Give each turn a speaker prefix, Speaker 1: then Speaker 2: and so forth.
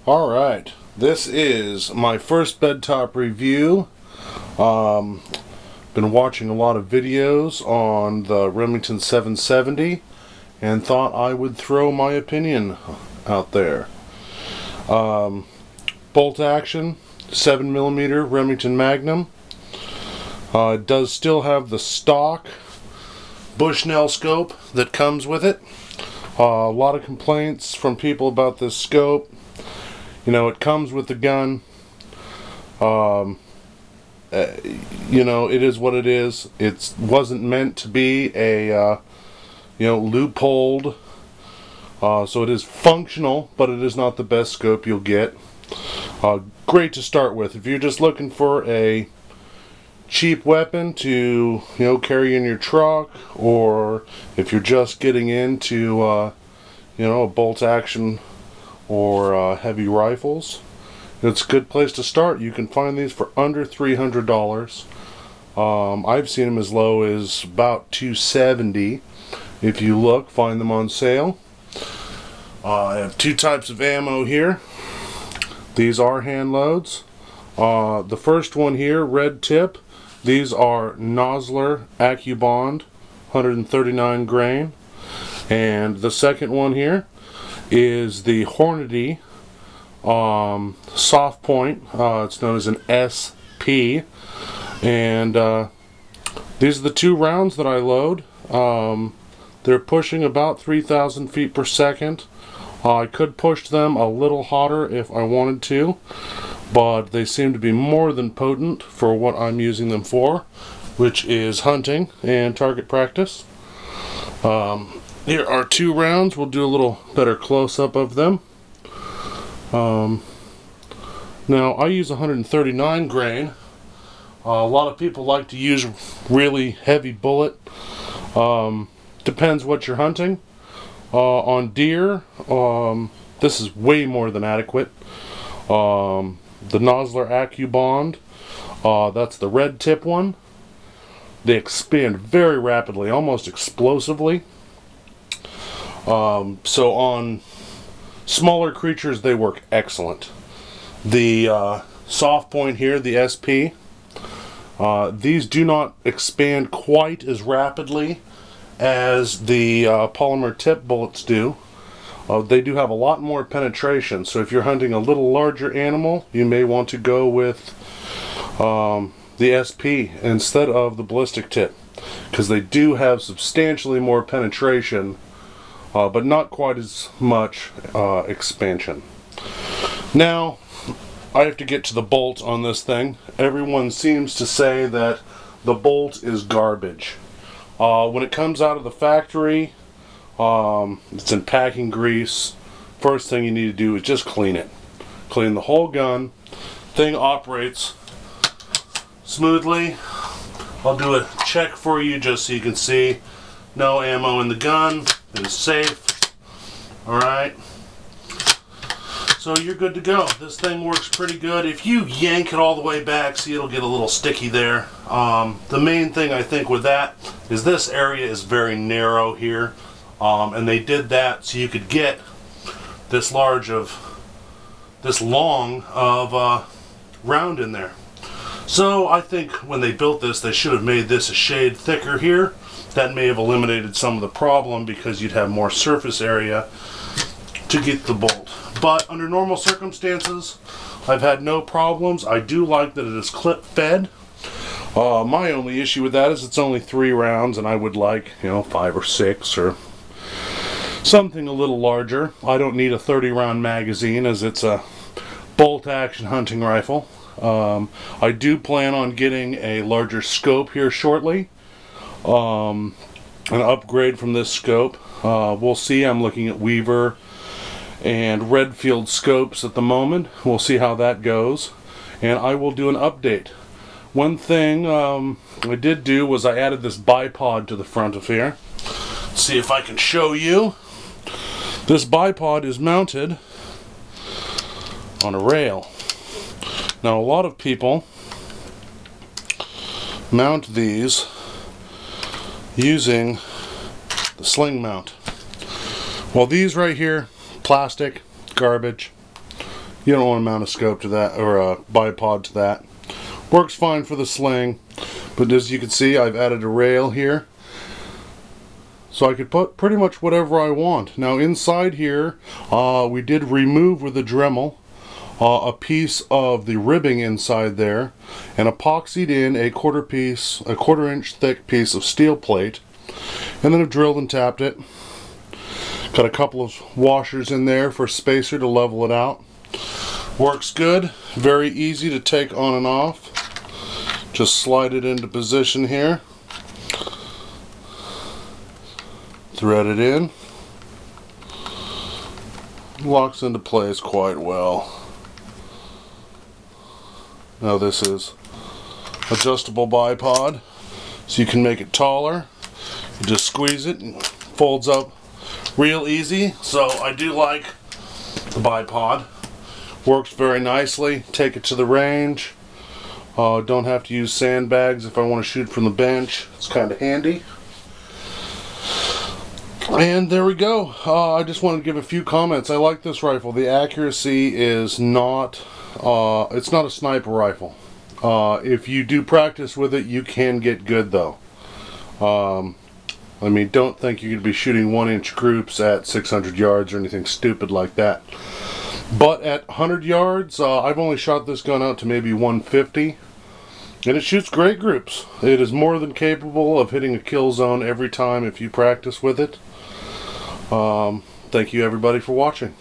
Speaker 1: Alright, this is my first bed top review. Been watching a lot of videos on the Remington 770 and thought I would throw my opinion out there. Bolt action, 7mm Remington Magnum. It does still have the stock Bushnell scope that comes with it. A lot of complaints from people about this scope. You know, it comes with the gun. You know, it is what it is. It wasn't meant to be a, loopholed. So it is functional, but it is not the best scope you'll get. Great to start with. If you're just looking for a cheap weapon to, carry in your truck, or if you're just getting into, a bolt action or heavy rifles, it's a good place to start. You can find these for under $300. I've seen them as low as about $270. If you look, find them on sale. I have two types of ammo here. These are hand loads. The first one here, red tip, these are Nosler AccuBond 139 grain. And the second one here is the Hornady soft point. It's known as an SP, and these are the two rounds that I load. They're pushing about 3,000 feet per second. I could push them a little hotter if I wanted to, but they seem to be more than potent for what I'm using them for, which is hunting and target practice. Here are two rounds. We'll do a little better close-up of them. Now, I use 139 grain. A lot of people like to use really heavy bullet. Depends what you're hunting. On deer, this is way more than adequate. The Nosler AccuBond, that's the red tip one. They expand very rapidly, almost explosively. So on smaller creatures they work excellent. The soft point here, the SP, these do not expand quite as rapidly as the polymer tip bullets do. They do have a lot more penetration, so if you're hunting a little larger animal, you may want to go with the SP instead of the ballistic tip, because they do have substantially more penetration, but not quite as much expansion. Now, I have to get to the bolt on this thing. Everyone seems to say that the bolt is garbage. When it comes out of the factory, it's in packing grease. First thing you need to do is just clean it. Clean the whole gun. Thing operates smoothly. I'll do a check for you just so you can see. No ammo in the gun. It is safe. Alright. So you're good to go. This thing works pretty good. If you yank it all the way back, see, it'll get a little sticky there. The main thing I think with that is this area is very narrow here. And they did that so you could get this long of round in there. So I think when they built this, they should have made this a shade thicker here. That may have eliminated some of the problem because you'd have more surface area to get the bolt. But under normal circumstances, I've had no problems. I do like that it is clip fed. My only issue with that is it's only 3 rounds, and I would like, 5 or 6 or something a little larger. I don't need a 30-round magazine as it's a bolt action hunting rifle. I do plan on getting a larger scope here shortly. An upgrade from this scope. We'll see. I'm looking at Weaver and Redfield scopes at the moment. We'll see how that goes, and I will do an update. One thing I did do was I added this bipod to the front of here. Let's see if I can show you. This bipod is mounted on a rail. Now, a lot of people mount these using the sling mount. Well, these right here, plastic, garbage. You don't want to mount a scope to that, or a bipod to that. Works fine for the sling, but as you can see, I've added a rail here, so I could put pretty much whatever I want. Now inside here, we did remove with the Dremel a piece of the ribbing inside there, and epoxied in a quarter-inch thick piece of steel plate, and then I've drilled and tapped it. Got a couple of washers in there for spacer to level it out. Works good, very easy to take on and off. Just slide it into position here, thread it in, locks into place quite well. Now this is adjustable bipod, so you can make it taller. You just squeeze it and folds up real easy. So I do like the bipod. Works very nicely. Take it to the range. Don't have to use sandbags if I want to shoot from the bench. It's kind of handy. And there we go. I just wanted to give a few comments. I like this rifle. The accuracy is not, it's not a sniper rifle. If you do practice with it, you can get good though. I mean, don't think you're going to be shooting 1-inch groups at 600 yards or anything stupid like that. But at 100 yards, I've only shot this gun out to maybe 150. And it shoots great groups. It is more than capable of hitting a kill zone every time if you practice with it. Thank you everybody for watching.